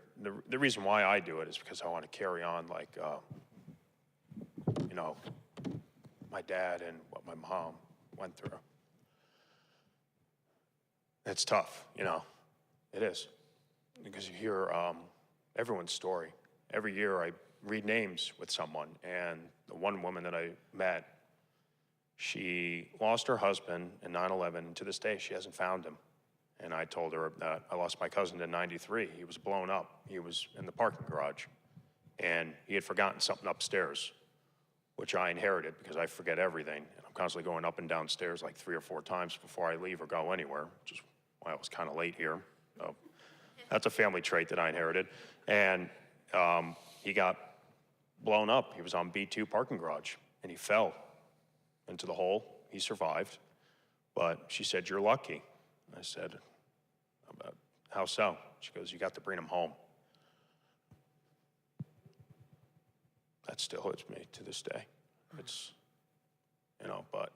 the reason why I do it is because I want to carry on, like, you know, my dad and what my mom went through. It's tough, you know, it is, because you hear everyone's story. Every year I read names with someone, and the one woman that I met, she lost her husband in 9/11, and to this day she hasn't found him. And I told her that I lost my cousin in '93. He was blown up. He was in the parking garage, and he had forgotten something upstairs, which I inherited because I forget everything. And I'm constantly going up and down stairs like 3 or 4 times before I leave or go anywhere, which is why I was kind of late here. So that's a family trait that I inherited. And he got blown up. He was on B2 parking garage, and he fell into the hole. He survived, but she said, "You're lucky." I said, "How so?" She goes, "You got to bring him home." That still hits me to this day. It's, you know, but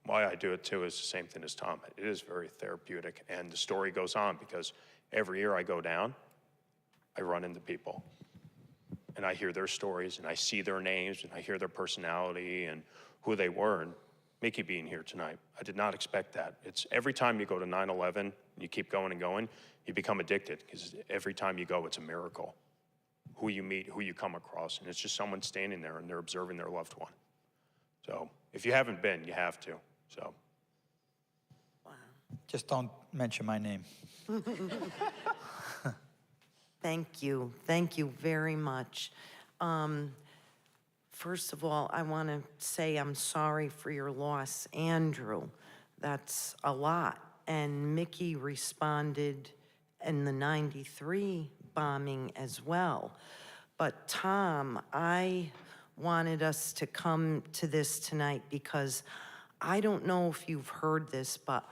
why I do it too is the same thing as Tom. It is very therapeutic, and the story goes on because every year I go down, I run into people, and I hear their stories, and I see their names, and I hear their personality and who they were. And Mickey being here tonight, I did not expect that. It's every time you go to 9/11, and you keep going and going, you become addicted, because every time you go, it's a miracle. Who you meet, who you come across, and it's just someone standing there and they're observing their loved one. So if you haven't been, you have to. So. Wow. Just don't mention my name. Thank you. Thank you very much. First of all, I want to say I'm sorry for your loss, Andrew. That's a lot. And Mickey responded in the '93 bombing as well. But Tom, I wanted us to come to this tonight because I don't know if you've heard this, but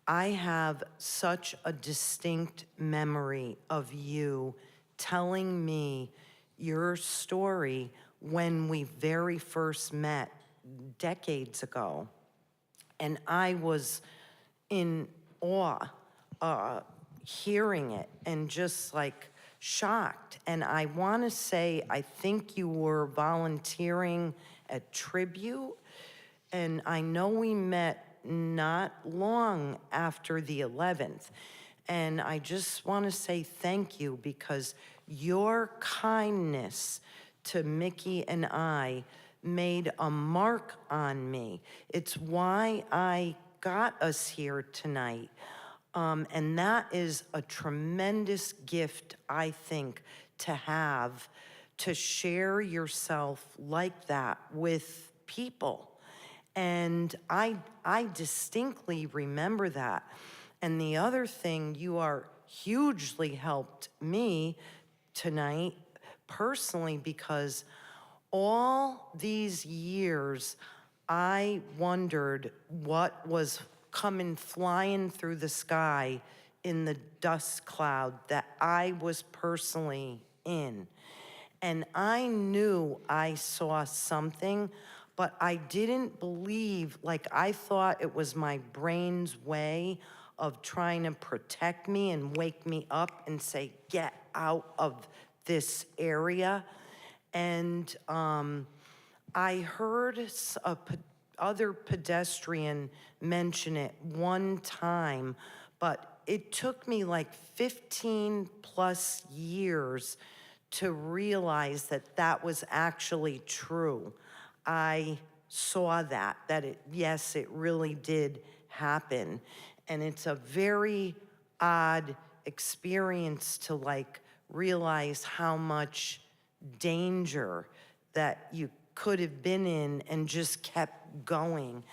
I have such a distinct memory of you telling me your story when we very first met decades ago. And I was in awe hearing it and just like shocked. And I want to say, I think you were volunteering at Tribute, and I know we met not long after the 11th. And I just want to say thank you, because your kindness to Mickey and I made a mark on me. It's why I got us here tonight. And that is a tremendous gift, I think, to have, to share yourself like that with people. And I distinctly remember that. And the other thing, you are hugely helped me tonight personally, because all these years I wondered what was coming flying through the sky in the dust cloud that I was personally in. And I knew I saw something, but I didn't believe, like I thought it was my brain's way of trying to protect me and wake me up and say, get out of this area. And I heard other pedestrian mention it one time, but it took me like 15 plus years to realize that that was actually true. I saw that yes, it really did happen. And it's a very odd experience to like realize how much danger that you could have been in and just kept going.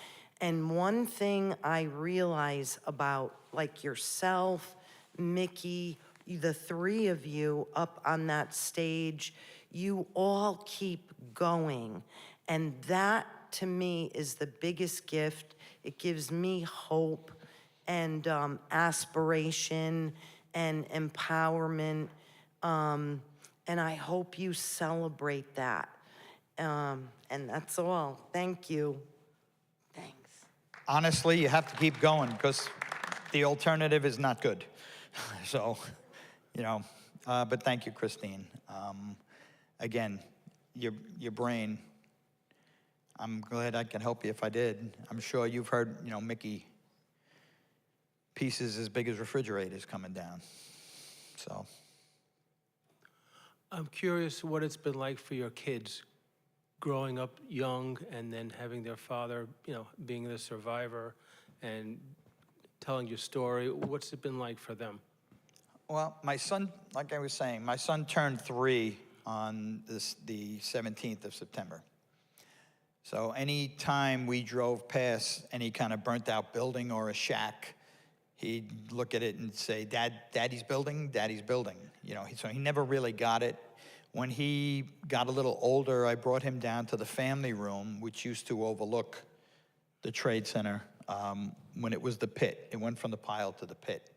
And one thing I realize about like yourself, Mickey, the three of you up on that stage, you all keep going. And that to me is the biggest gift. It gives me hope and aspiration and empowerment. And I hope you celebrate that. And that's all. Thank you. Thanks. Honestly, you have to keep going because the alternative is not good. So, you know, but thank you, Christine. Again, your brain, I'm glad I can help you if I did. I'm sure you've heard, you know, Mickey, pieces as big as refrigerators coming down. So. I'm curious what it's been like for your kids growing up young and then having their father, you know, being the survivor and telling your story. What's it been like for them? Well, my son, like I was saying, my son turned 3 on the 17th of September. So any time we drove past any kind of burnt out building or a shack, he'd look at it and say, Daddy's building, Daddy's building. You know, so he never really got it. When he got a little older, I brought him down to the family room, which used to overlook the Trade Center when it was the pit. It went from the pile to the pit.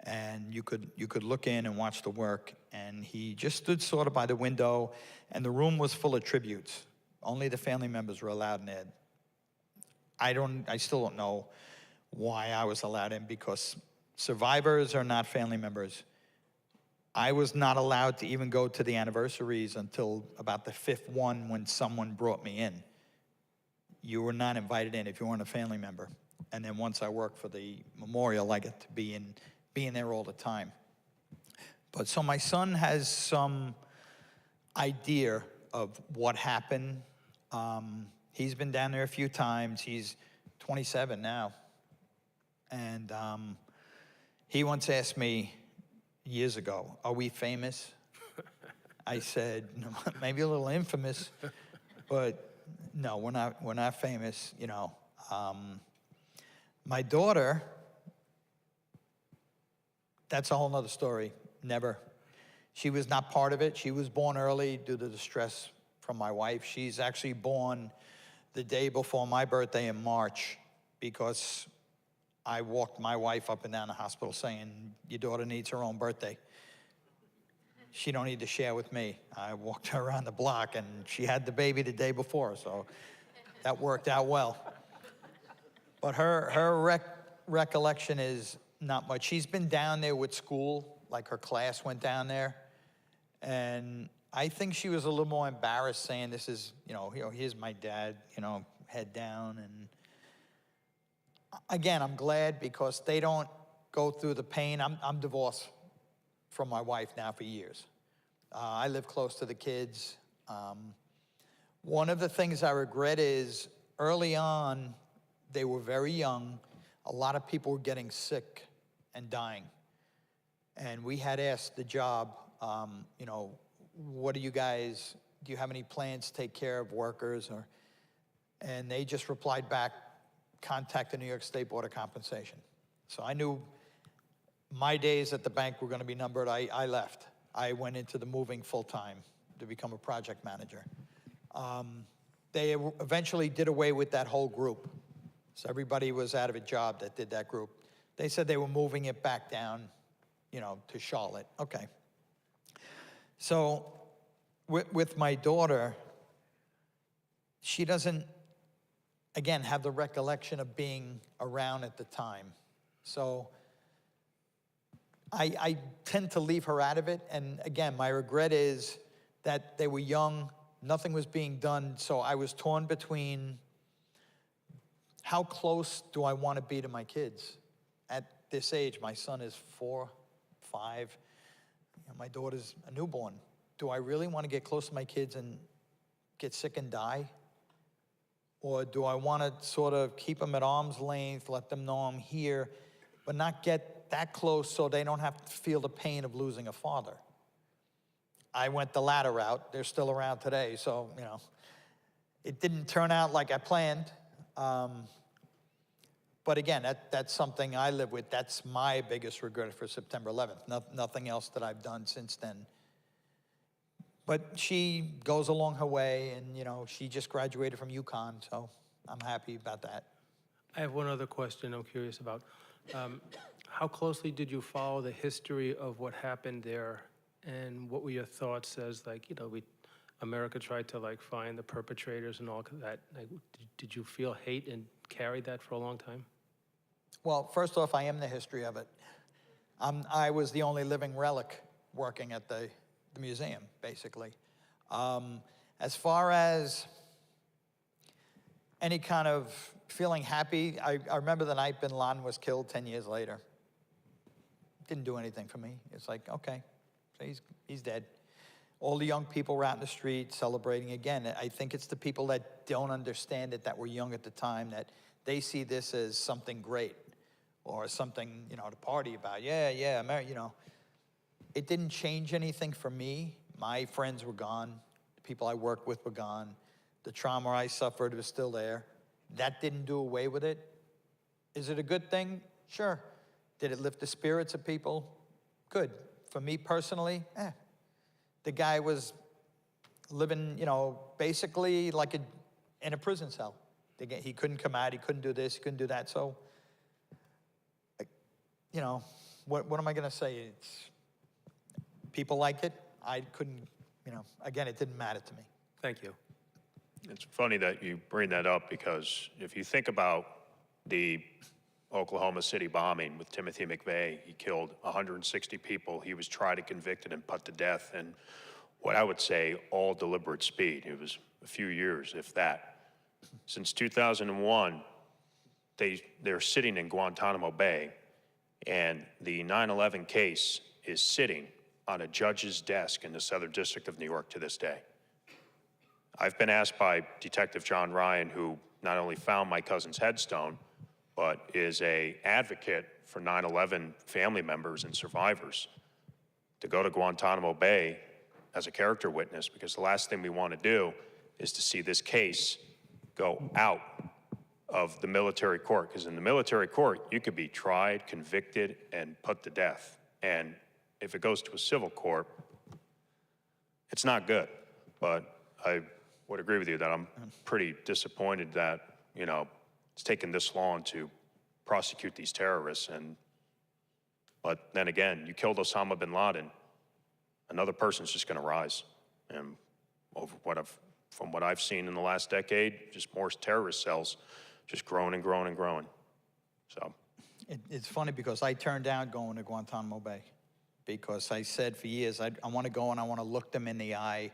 And you could look in and watch the work. And he just stood sort of by the window, and the room was full of tributes. Only the family members were allowed in there. I still don't know why I was allowed in, because survivors are not family members. I was not allowed to even go to the anniversaries until about the 5th one when someone brought me in. You were not invited in if you weren't a family member. And then once I worked for the memorial, I get to be in there all the time. But so my son has some idea of what happened. He's been down there a few times. He's 27 now. And he once asked me years ago, are we famous? I said, no, maybe a little infamous, but no, we're not famous, you know. My daughter, that's a whole nother story. Never. She was not part of it. She was born early due to the stress from my wife. She's actually born the day before my birthday in March, because I walked my wife up and down the hospital saying, your daughter needs her own birthday. She don't need to share with me. I walked her around the block, and she had the baby the day before, so that worked out well. But her recollection is not much. She's been down there with school, like her class went down there, and I think she was a little more embarrassed saying, this is, you know, here's my dad, you know, head down. And again, I'm glad because they don't go through the pain. I'm divorced from my wife now for years. I live close to the kids. One of the things I regret is early on, they were very young. A lot of people were getting sick and dying. And we had asked the job, you know, what do you have any plans to take care of workers? And they just replied back, contact the New York State Board of Compensation. So I knew my days at the bank were going to be numbered. I left. I went into the moving full-time to become a project manager. They eventually did away with that whole group. So everybody was out of a job that did that group. They said they were moving it back down, you know, to Charlotte. Okay. So with my daughter, she doesn't, again, have the recollection of being around at the time. So I tend to leave her out of it. And again, my regret is that they were young, nothing was being done. So I was torn between how close do I want to be to my kids? At this age, my son is 4, 5, and my daughter's a newborn. Do I really want to get close to my kids and get sick and die? Or do I want to sort of keep them at arm's length, let them know I'm here, but not get that close so they don't have to feel the pain of losing a father? I went the latter route. They're still around today, so, you know, it didn't turn out like I planned. But again, that's something I live with. That's my biggest regret for September 11th. Nothing else that I've done since then. But she goes along her way, and, you know, she just graduated from UConn, so I'm happy about that. I have one other question I'm curious about. How closely did you follow the history of what happened there, and what were your thoughts as, like, you know, America tried to, like, find the perpetrators and all that? Like, did you feel hate and carried that for a long time? Well, first off, I am the history of it. I was the only living relic working at the museum, basically. As far as any kind of feeling happy, I remember the night bin Laden was killed 10 years later. Didn't do anything for me. It's like, okay, so he's dead. All the young people were out in the street celebrating again. I think it's the people that don't understand it, that were young at the time, that they see this as something great or something, you know, to party about. Yeah, you know. It didn't change anything for me. My friends were gone. The people I worked with were gone. The trauma I suffered was still there. That didn't do away with it. Is it a good thing? Sure. Did it lift the spirits of people? Good. For me personally, the guy was living, you know, basically like in a prison cell. He couldn't come out, he couldn't do this, he couldn't do that. So, you know, what am I gonna say? People liked it. I couldn't, you know, again, it didn't matter to me. Thank you. It's funny that you bring that up, because if you think about the Oklahoma City bombing with Timothy McVeigh, he killed 160 people. He was tried and convicted and put to death, and what I would say, all deliberate speed. It was a few years, if that. Since 2001, they're sitting in Guantanamo Bay, and the 9/11 case is sitting on a judge's desk in the Southern District of New York to this day. I've been asked by Detective John Ryan, who not only found my cousin's headstone, but is an advocate for 9/11 family members and survivors, to go to Guantanamo Bay as a character witness, because the last thing we want to do is to see this case go out of the military court, because in the military court, you could be tried, convicted, and put to death. And if it goes to a civil court, it's not good. But I would agree with you that I'm pretty disappointed that, you know, it's taken this long to prosecute these terrorists. But then again, you killed Osama bin Laden, another person's just gonna rise. And from what I've seen in the last decade, just more terrorist cells, just growing and growing and growing. So. It's funny because I turned down going to Guantanamo Bay, because I said for years, I want to go and I want to look them in the eye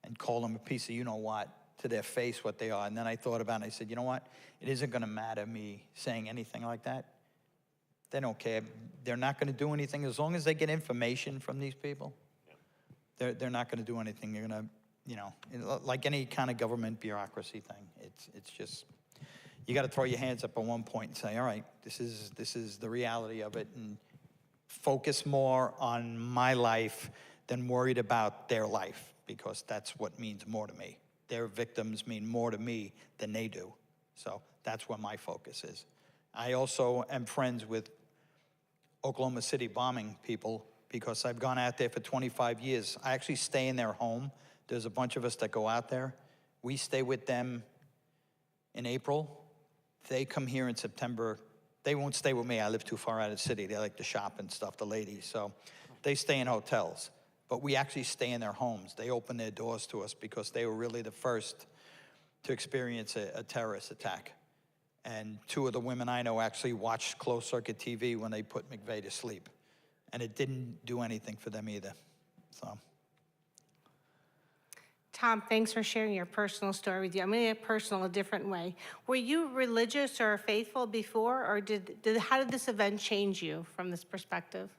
and call them a piece of you-know-what to their face, what they are. And then I thought about it, and I said, you know what? It isn't going to matter me saying anything like that. They don't care. They're not going to do anything. As long as they get information from these people, they're not going to do anything. They're going to, you know, like any kind of government bureaucracy thing. It's just, you got to throw your hands up at one point and say, all right, this is the reality of it, and focus more on my life than worried about their life, because that's what means more to me. Their victims mean more to me than they do. So that's where my focus is. I also am friends with Oklahoma City bombing people, because I've gone out there for 25 years. I actually stay in their home. There's a bunch of us that go out there. We stay with them in April. They come here in September they won't stay with me. I live too far out of the city. They like to shop and stuff, the ladies. So they stay in hotels. But we actually stay in their homes. They open their doors to us because they were really the first to experience a terrorist attack. And 2 of the women I know actually watched closed-circuit TV when they put McVeigh to sleep. And it didn't do anything for them either. So. Tom, thanks for sharing your personal story with you. I'm going to get personal a different way. Were you religious or faithful before, or how did this event change you from this perspective?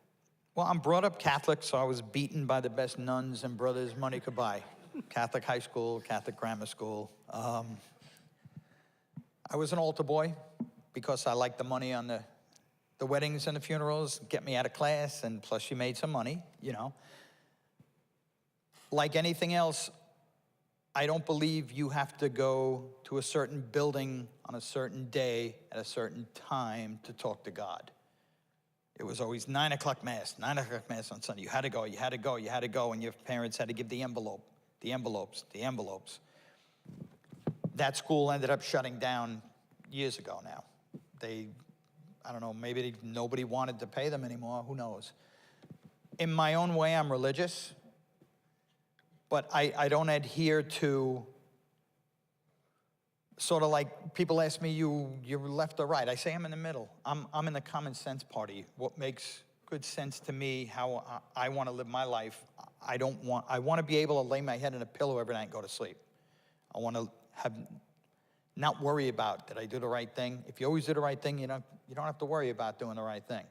Well, I'm brought up Catholic, so I was beaten by the best nuns and brothers money could buy. Catholic high school, Catholic grammar school. I was an altar boy because I liked the money on the weddings and the funerals, get me out of class, and plus you made some money, you know. Like anything else, I don't believe you have to go to a certain building on a certain day at a certain time to talk to God. It was always 9 o'clock mass, 9 o'clock mass on Sunday. You had to go, you had to go, you had to go, and your parents had to give the envelopes. That school ended up shutting down years ago now. I don't know, maybe nobody wanted to pay them anymore, who knows. In my own way, I'm religious, but I don't adhere to, sort of like people ask me, you're left or right. I say I'm in the middle. I'm in the common sense party. What makes good sense to me, how I want to live my life. I want to be able to lay my head in a pillow every night and go to sleep. I want to not worry about, did I do the right thing? If you always do the right thing, you don't have to worry about doing the right thing.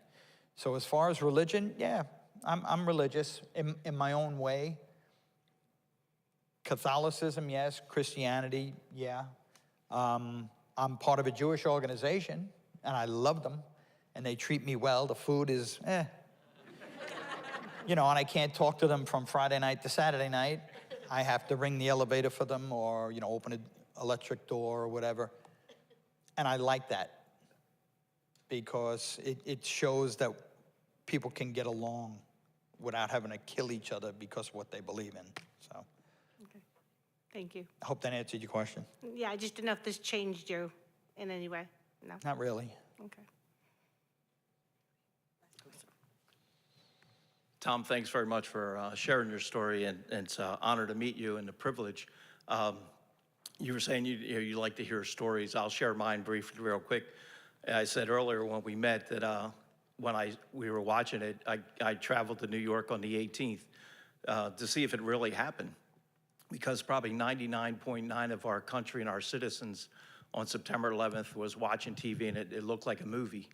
So as far as religion, yeah, I'm religious in my own way. Catholicism, yes. Christianity, yeah. I'm part of a Jewish organization, and I love them, and they treat me well. The food is, you know, and I can't talk to them from Friday night to Saturday night. I have to ring the elevator for them or, you know, open an electric door or whatever. And I like that because it shows that people can get along without having to kill each other because of what they believe in. So. Okay. Thank you. I hope that answered your question. Yeah, I just didn't know if this changed you in any way. No? Not really. Okay. Tom, thanks very much for sharing your story, and it's an honor to meet you and a privilege. You were saying you like to hear stories. I'll share mine briefly real quick. I said earlier when we met that when we were watching it, I traveled to New York on the 18th to see if it really happened, because probably 99.9% of our country and our citizens on September 11th was watching TV, and it looked like a movie.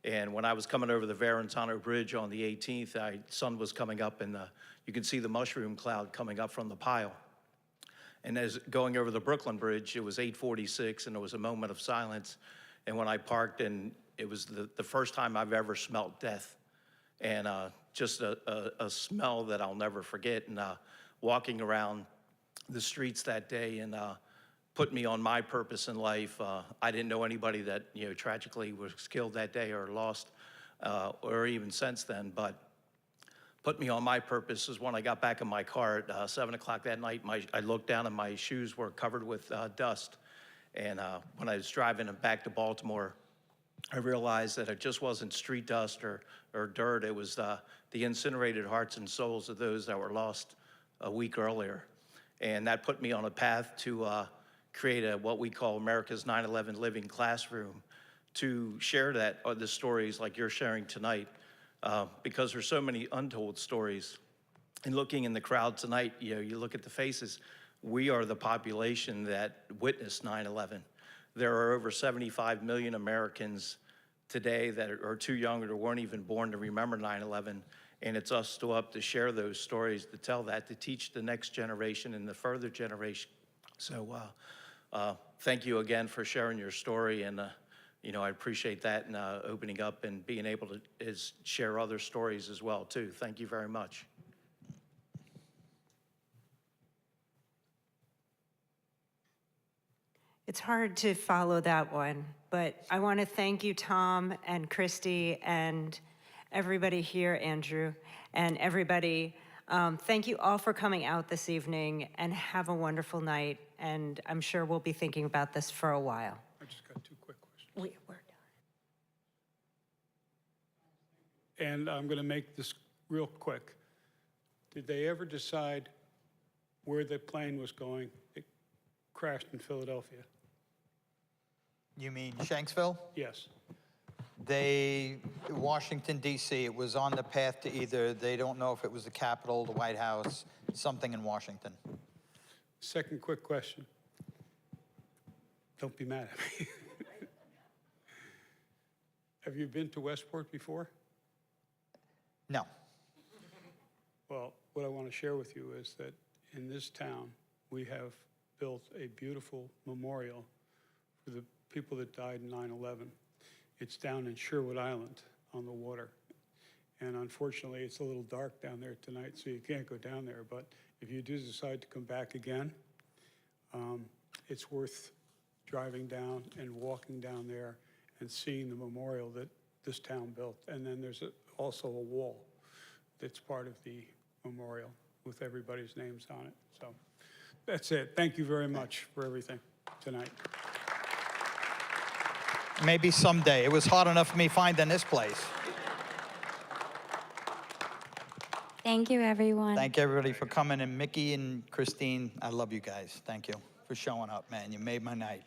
And when I was coming over the Verrazano Bridge on the 18th, sun was coming up, and you could see the mushroom cloud coming up from the pile. And as going over the Brooklyn Bridge, it was 8:46, and there was a moment of silence. And when I parked, and it was the first time I've ever smelled death, and just a smell that I'll never forget. And walking around the streets that day, and put me on my purpose in life. I didn't know anybody that, you know, tragically was killed that day or lost, or even since then, but put me on my purpose is when I got back in my car at 7 o'clock that night. I looked down and my shoes were covered with dust. And when I was driving back to Baltimore, I realized that it just wasn't street dust or dirt. It was the incinerated hearts and souls of those that were lost a week earlier. And that put me on a path to create what we call America's 9/11 Living Classroom, to share the stories like you're sharing tonight, because there's so many untold stories. And looking in the crowd tonight, you know, you look at the faces, we are the population that witnessed 9/11. There are over 75 million Americans today that are too young or weren't even born to remember 9/11. And it's us still up to share those stories, to tell that, to teach the next generation and the further generation. So thank you again for sharing your story, and you know, I appreciate that, and opening up and being able to share other stories as well too. Thank you very much. It's hard to follow that one, but I want to thank you, Tom and Christie, and everybody here, Andrew, and everybody. Thank you all for coming out this evening, and have a wonderful night. And I'm sure we'll be thinking about this for a while. I just got two quick questions. We're done. and I'm going to make this real quick. Did they ever decide where the plane was going? It crashed in Philadelphia. You mean Shanksville? Yes. Washington DC, it was on the path to either, they don't know if it was the Capitol, the White House, something in Washington. Second quick question. Don't be mad at me. Have you been to Westport before? No. Well, what I want to share with you is that in this town, we have built a beautiful memorial for the people that died in 9/11. It's down in Sherwood Island on the water. And unfortunately, it's a little dark down there tonight, so you can't go down there. But if you do decide to come back again, it's worth driving down and walking down there and seeing the memorial that this town built. And then there's also a wall that's part of the memorial with everybody's names on it. So that's it. Thank you very much for everything tonight. Maybe someday. It was hard enough for me finding this place. Thank you, everyone. Thank everybody for coming, and Mickey and Christine, I love you guys. Thank you for showing up, man. You made my night.